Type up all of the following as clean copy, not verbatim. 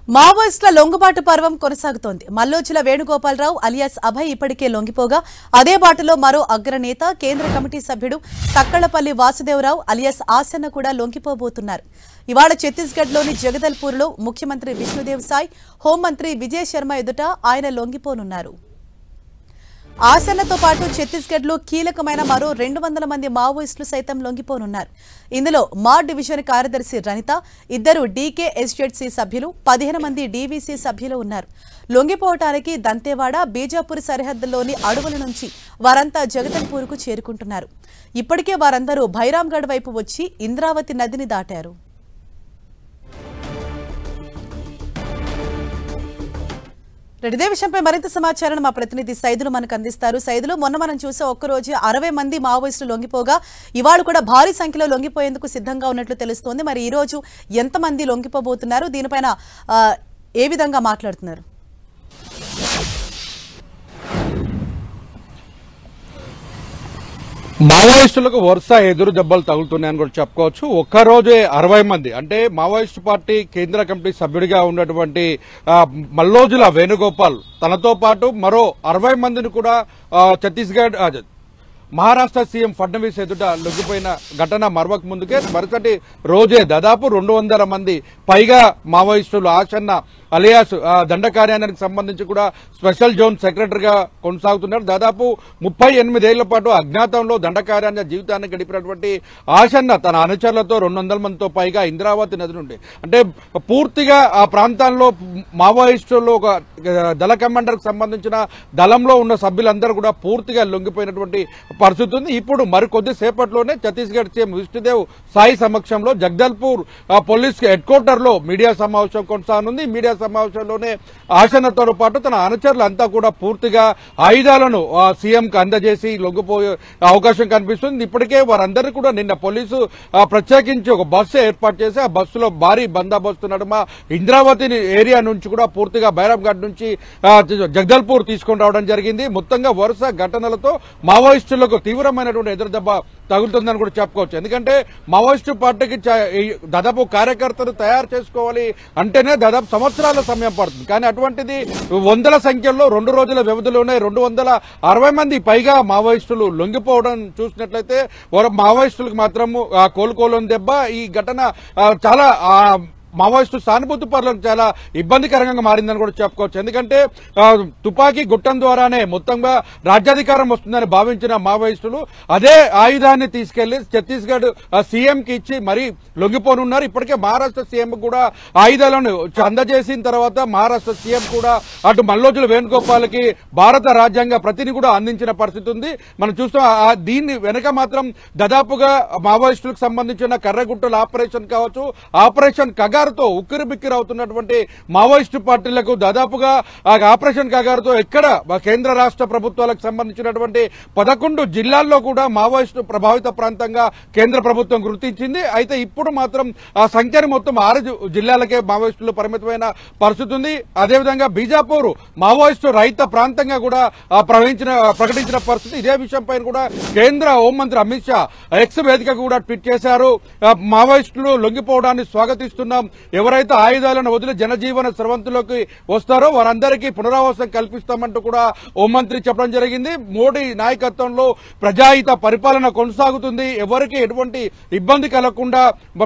మావోయిస్టుల లొంగుబాటు పర్వం కొనసాగుతోంది. మల్లోచుల వేణుగోపాలరావు అలియాస్ అభయ్ ఇప్పటికే లొంగిపోగా అదే బాటలో మరో అగ్రనేత కేంద్ర కమిటీ సభ్యుడు తక్కళ్లపల్లి వాసుదేవరావు అలియాస్ ఆసన్న కూడా లొంగిపోబోతున్నారు. ఇవాళ ఛత్తీస్గఢ్లోని జగదల్పూర్లో ముఖ్యమంత్రి విష్ణుదేవ్ సాయ్, హోంమంత్రి విజయ్ శర్మ ఎదుట ఆయన లొంగిపోనున్నారు. ఆసన్నతో పాటు ఛత్తీస్గఢ్లో కీలకమైన మరో 200 మంది మావోయిస్టులు సైతం లొంగిపోనున్నారు. ఇందులో మా డివిజన్ కార్యదర్శి రనిత, 2 డీకే ఎస్జెడ్సీ సభ్యులు, 15 మంది డీవీసీ సభ్యులు ఉన్నారు. లొంగిపోవటానికి దంతేవాడ, బీజాపూర్ సరిహద్దుల్లోని అడవుల నుంచి వారంతా జగదల్పూర్కు చేరుకుంటున్నారు. ఇప్పటికే వారందరూ భైరాంగఢ్ వైపు వచ్చి ఇంద్రావతి నదిని దాటారు. ఇదే విషయంపై మరింత సమాచారం మా ప్రతినిధి సైదులు మనకు అందిస్తారు. సైదులు, మొన్న మనం చూసే ఒక్కరోజు 60 మంది మావోయిస్టులు లొంగిపోగా ఇవాళ కూడా భారీ సంఖ్యలో లొంగిపోయేందుకు సిద్ధంగా ఉన్నట్లు తెలుస్తోంది. మరి ఈ రోజు ఎంతమంది లొంగిపోబోతున్నారు, దీనిపైన ఏ విధంగా మాట్లాడుతున్నారు? మావోయిస్టులకు వరుస ఎదురు దెబ్బలు తగులుతున్నాయని కూడా చెప్పుకోవచ్చు. ఒక్కరోజే 60 మంది అంటే మావోయిస్టు పార్టీ కేంద్ర కమిటీ సభ్యుడిగా ఉన్నటువంటి మల్లోజుల వేణుగోపాల్ తనతో పాటు మరో 60 మందిని కూడా ఛత్తీస్గఢ్ మహారాష్ట్ర సీఎం ఫడ్నవీస్ ఎదుట లొంగిపోయిన ఘటన మరవక ముందుకే మరుసటి రోజే దాదాపు 200 మంది పైగా మావోయిస్టులు ఆసన్న అలియాస్ దండకార్యానికి సంబంధించి కూడా స్పెషల్ జోన్ సెక్రటరీగా కొనసాగుతున్నారు. దాదాపు 38 ఏళ్ల పాటు అజ్ఞాతంలో దండకార్యాన్ని జీవితాన్ని గడిపినటువంటి ఆసన్న తన అనుచరులతో 200 మందితో పైగా ఇంద్రావతి నది నుండి అంటే పూర్తిగా ఆ ప్రాంతాల్లో మావోయిస్టులు ఒక దళ కమాండర్కు సంబంధించిన దళంలో ఉన్న సభ్యులందరూ కూడా పూర్తిగా లొంగిపోయినటువంటి పరిస్థితి ఉంది. ఇప్పుడు మరికొద్ది సేపట్లోనే ఛత్తీస్గఢ్ సీఎం విష్ణుదేవ్ సాయి సమక్షంలో జగదల్పూర్ పోలీస్ హెడ్ క్వార్టర్ లో మీడియా సమావేశం కొనసాగనుంది. మీడియా సమావేశంలోనే ఆసన్నతో పాటు తన అనుచరులంతా కూడా పూర్తిగా ఆయుధాలను సీఎం కు అందజేసి లొంగిపోయే అవకాశం కనిపిస్తుంది. ఇప్పటికే వారందరూ కూడా నిన్న పోలీసు ప్రత్యేకించి ఒక బస్సు ఏర్పాటు చేసి ఆ బస్సులో భారీ బందోబస్తు నడుమ ఇంద్రావతి ఏరియా నుంచి కూడా పూర్తిగా బైరాంఘాట్ నుంచి జగదల్పూర్ తీసుకుని రావడం జరిగింది. మొత్తంగా వరుస ఘటనలతో మావోయిస్టులకు తీవ్రమైనటువంటి ఎదురుదెబ్బ తగులుతుందని కూడా చెప్పుకోవచ్చు. ఎందుకంటే మావోయిస్టు పార్టీకి దాదాపు కార్యకర్తలు తయారు చేసుకోవాలి అంటేనే దాదాపు సంవత్సరాల సమయం పడుతుంది. కానీ అటువంటిది వందల సంఖ్యలో 2 రోజుల వ్యవధిలోనే 260 మంది పైగా మావోయిస్టులు లొంగిపోవడం చూసినట్లయితే మావోయిస్టులకు మాత్రం కోలుకోలేని దెబ్బ. ఈ ఘటన చాలా మావోయిస్టు సానుభూతి పరులకు చాలా ఇబ్బందికరంగా మారిందని కూడా చెప్పుకోవచ్చు. ఎందుకంటే తుపాకీ గుట్టం ద్వారానే మొత్తంగా రాజ్యాధికారం వస్తుందని భావించిన మావోయిస్టులు అదే ఆయుధాన్ని తీసుకెళ్లి ఛత్తీస్గఢ్ సీఎం కి ఇచ్చి మరీ లొంగిపోనున్నారు. ఇప్పటికే మహారాష్ట్ర సీఎం కూడా ఆయుధాలను అందజేసిన తర్వాత మహారాష్ట్ర సీఎం కూడా అటు మల్లోజుల వేణుగోపాల్కి భారత రాజ్యాంగ ప్రతిని కూడా అందించిన పరిస్థితి ఉంది. మనం చూస్తాం దీన్ని వెనక మాత్రం దాదాపుగా మావోయిస్టులకు సంబంధించిన కర్రగుట్టల ఆపరేషన్ కావచ్చు, ఆపరేషన్ కగార్ తో ఉక్కిరి బిక్కిరి అవుతున్నటువంటి మావోయిస్టు పార్టీలకు దాదాపుగా ఆపరేషన్ కగారుతో ఎక్కడ కేంద్ర రాష్ట్ర ప్రభుత్వాలకు సంబంధించినటువంటి 11 జిల్లాల్లో కూడా మావోయిస్టు ప్రభావిత ప్రాంతంగా కేంద్ర ప్రభుత్వం గుర్తించింది. అయితే ఇప్పుడు మాత్రం ఆ సంఖ్యను మొత్తం 6 జిల్లాలకే మావోయిస్టులు పరిమితమైన పరిస్థితి ఉంది. అదేవిధంగా బీజాపూర్ మావోయిస్టు రహిత ప్రాంతంగా కూడా ప్రకటించిన పరిస్థితి. ఇదే విషయంపై కూడా కేంద్ర హోంమంత్రి అమిత్ షా ఎక్స్ వేదిక కూడా ట్వీట్ చేశారు. మావోయిస్టులు లొంగిపోవడాన్ని స్వాగతిస్తున్నాం, ఎవరైతే ఆయుధాలను వదిలి జనజీవన స్రవంతిలోకి వస్తారో వారందరికీ పునరావాసం కల్పిస్తామంటూ కూడా హోంమంత్రి చెప్పడం జరిగింది. మోడీ నాయకత్వంలో ప్రజాహిత పరిపాలన కొనసాగుతుంది, ఎవరికి ఎటువంటి ఇబ్బంది కలగకుండా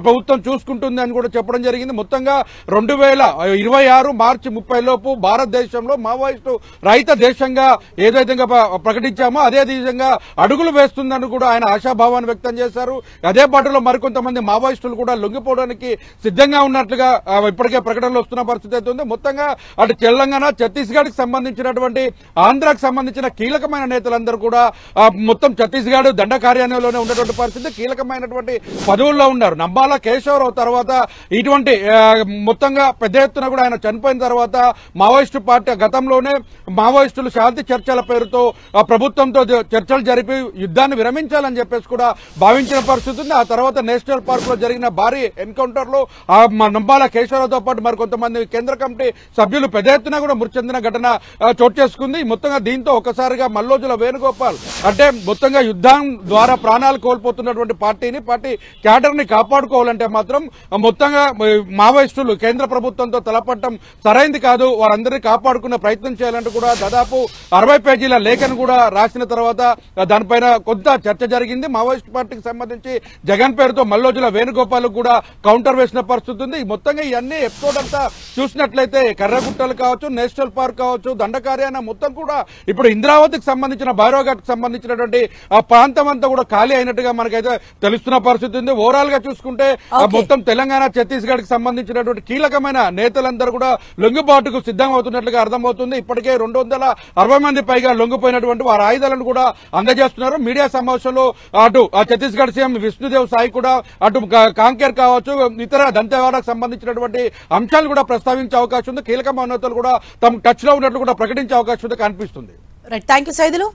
ప్రభుత్వం చూసుకుంటుంది అని కూడా చెప్పడం జరిగింది. మొత్తంగా 2026 మార్చి 30 లోపు భారతదేశంలో మావోయిస్టు రహిత దేశంగా ఏదైతే ప్రకటించామో అదే విధంగా అడుగులు వేస్తుందని కూడా ఆయన ఆశాభావాన్ని వ్యక్తం చేశారు. అదే పాటలో మరికొంతమంది మావోయిస్టులు కూడా లొంగిపోవడానికి సిద్ధంగా ఉన్నట్లుగా ఇప్పటికే ప్రకటనలు వస్తున్న పరిస్థితి అయితే ఉంది. మొత్తంగా అటు తెలంగాణ, ఛత్తీస్గఢ్ కి సంబంధించినటువంటి ఆంధ్రాకు సంబంధించిన కీలకమైన నేతలందరూ కూడా మొత్తం ఛత్తీస్గఢ్ దండ కార్యాలయంలోనే ఉన్నటువంటి పరిస్థితి. కీలకమైనటువంటి పదవుల్లో ఉన్నారు. నంబాల కేశవరావు తర్వాత ఇటువంటి మొత్తంగా పెద్ద ఎత్తున కూడా ఆయన చనిపోయిన తర్వాత మావోయిస్టు పార్టీ గతంలోనే మావోయిస్టులు శాంతి చర్చల పేరుతో ప్రభుత్వంతో చర్చలు జరిపి యుద్ధాన్ని విరమించాలని చెప్పేసి కూడా భావించిన పరిస్థితి ఉంది. ఆ తర్వాత నేషనల్ పార్క్ లో జరిగిన భారీ ఎన్కౌంటర్ లో నంబాల కేశవరావుతో పాటు మరి కొంతమంది కేంద్ర కమిటీ సభ్యులు పెద్ద ఎత్తున కూడా మృతి చెందిన ఘటన చోటు చేసుకుంది. మొత్తంగా దీంతో ఒకసారిగా మల్లోజుల వేణుగోపాల్ అంటే మొత్తంగా యుద్ధం ద్వారా ప్రాణాలు కోల్పోతున్నటువంటి పార్టీ క్యాడర్ ని కాపాడుకోవాలంటే మాత్రం మొత్తంగా మావోయిస్టులు కేంద్ర ప్రభుత్వంతో తలపట్టడం సరైంది కాదు, వారందరినీ కాపాడుకునే ప్రయత్నం చేయాలంటూ కూడా దాదాపు 60 పేజీల లేఖను కూడా రాసిన తర్వాత దానిపైన కొంత చర్చ జరిగింది. మావోయిస్ట్ పార్టీకి సంబంధించి జగన్ పేరుతో మల్లోజుల వేణుగోపాల్ కూడా కౌంటర్ వేసిన పరిస్థితి ఉంది. మొత్తంగా ఇవన్నీ ఎపిసోడ్ అంతా చూసినట్లయితే కర్రగుట్టలు కావచ్చు, నేషనల్ పార్క్ కావచ్చు, దండకార్యాన మొత్తం కూడా ఇప్పుడు ఇంద్రావతికి సంబంధించిన భైరవఘాట్ కి సంబంధించినటువంటి ఆ ప్రాంతం అంతా కూడా ఖాళీ అయినట్టుగా మనకైతే తెలుస్తున్న పరిస్థితి ఉంది. ఓవరాల్ గా చూసుకుంటే మొత్తం తెలంగాణ, ఛత్తీస్గఢ్ కి సంబంధించినటువంటి కీలకమైన నేతలందరూ కూడా లొంగుబాటుకు సిద్ధం అవుతున్నట్లుగా అర్థమవుతుంది. ఇప్పటికే 260 మంది పైగా లొంగిపోయినటువంటి వారి ఆయుధాలను కూడా అందజేస్తున్నారు. మీడియా సమావేశంలో అటు ఛత్తీస్గఢ్ సీఎం విష్ణుదేవ్ సాయి కూడా అటు కాంకేర్ కావచ్చు, ఇతర దంతేవాడకు సంబంధించినటువంటి అంశాలు కూడా ప్రస్తావించే అవకాశం ఉంది. కీలకమైన నేతలు కూడా తమ టచ్ లో ఉన్నట్లు కూడా ప్రకటించే అవకాశం ఉంది కనిపిస్తుంది. Right, thank you Saidulu.